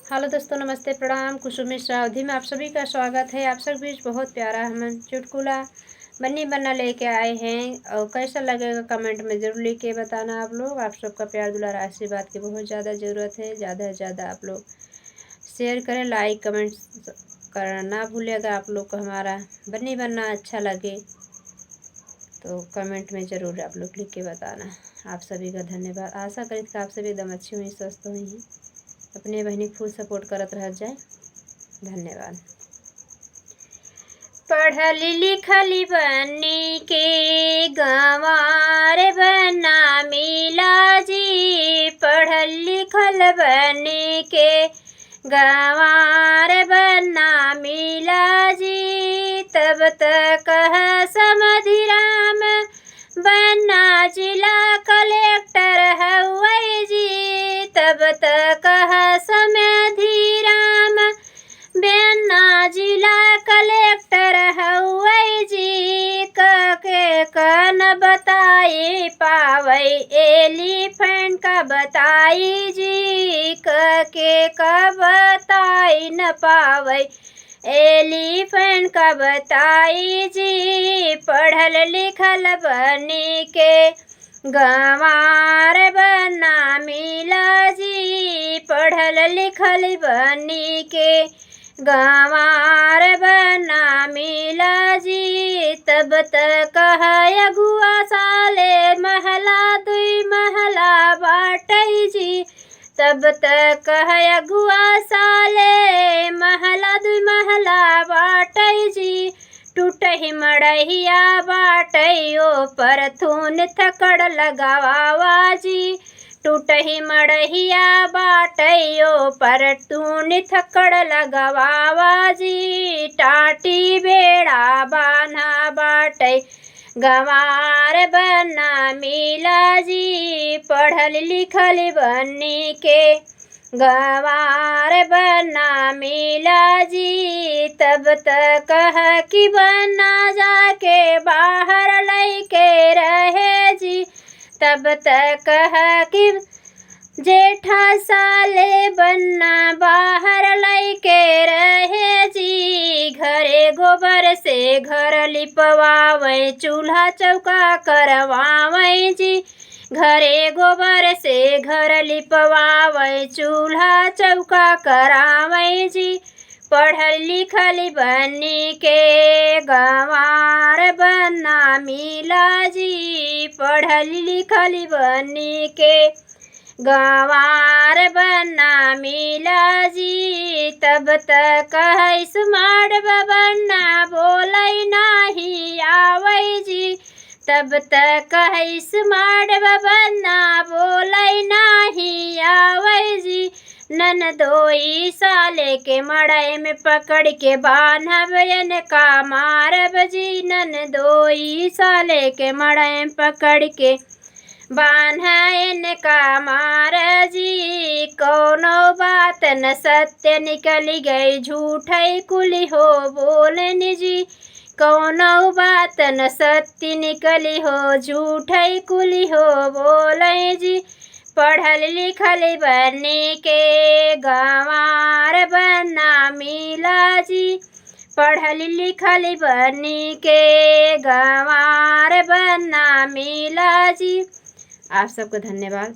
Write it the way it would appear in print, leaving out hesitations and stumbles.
Hello दोस्तों, नमस्ते, प्रणाम। कुसुम मिश्रा अवधि में आप सभी का स्वागत है। आप सब बीच बहुत प्यारा हम चुटकुला बन्नी बन्ना लेके आए हैं और कैसा लगेगा कमेंट में ज़रूर लिख के बताना। आप सबका प्यार दुलार आशीर्वाद की बहुत ज़्यादा ज़रूरत है। ज़्यादा से ज़्यादा आप लोग शेयर करें, लाइक कमेंट करना ना भूलिएगा। आप लोग को हमारा बन्नी बनना अच्छा लगे तो कमेंट में ज़रूर आप लोग लिख के बताना। आप सभी का धन्यवाद। आशा करी कि आप सभी एकदम अच्छी हुई, स्वस्थ हुई हैं, अपने बहनी फुल सपोर्ट करत रह जाए। धन्यवाद। पढ़ली लिखली बनी के गंवार बना मिला जी। पढ़ल लिखल बनी के गंवार बना मिला जी। तब तक समधि राम बन्ना जिला कलेक्टर हउए जी। तब तक समधि राम बन्ना जिला कलेक्टर हउए जी। कके कन बताई पावई एलिफेंट का बताई जी। कके का बताई न पावई एलिफेंट का बताई जी। पढ़ल लिखल बनी के गंवार बना मिला जी। पढ़ल लिखल बनी के गंवार बना मिला जी। तब तक अगुआ साले महला दुई महला बाटई जी। तब तक अगुआ साले महला दुई महला बाटई जी। टूटही मड़हिया बाटइयो पर थून थकड़ लगावा जी। टूटही मड़हिया बाटइयो पर तून थकड़ लगावा जी। टाटी बेड़ा बान्हा बाटई गंवार बना मिला जी। पढ़ल लिखल बनी के गंवार बना मिला जी। तब तक कि बन्ना जाके बाहर लइके रहे जी। तब तक कि जेठा साले बन्ना बाहर लइके रहे जी। घरे गोबर से घर लिपवावे चूल्हा चौका करवावे जी। घरे गोबर से घर लिपवावे चूल्हा चौका करावे जी। पढ़ल लिखल बनी के गंवार बना मिला जी। पढ़ल लिखल बनी के गंवार बना मिला जी। तब तक स्मार्ट बन्ना बोलै नाही आवै जी। तब तक स्मार्ट बन्ना बोलै नाही आवै जी। ननदोई साले के मड़ई में पकड़ के बान्हब इनका मारब जी। ननदोई साले के मड़ई में पकड़ के बान्हा इनका मार जी। कौनो बात न सत्य निकली गई, झूठई कुली हो बोलन जी। कौनो बात न सत्य निकली हो, झूठई कुली हो बोले जी। पढ़ल लिखल बनी के गंवार बना मिला जी। पढ़ल लिखल बनी के गंवार बना मिला जी। आप सबको धन्यवाद।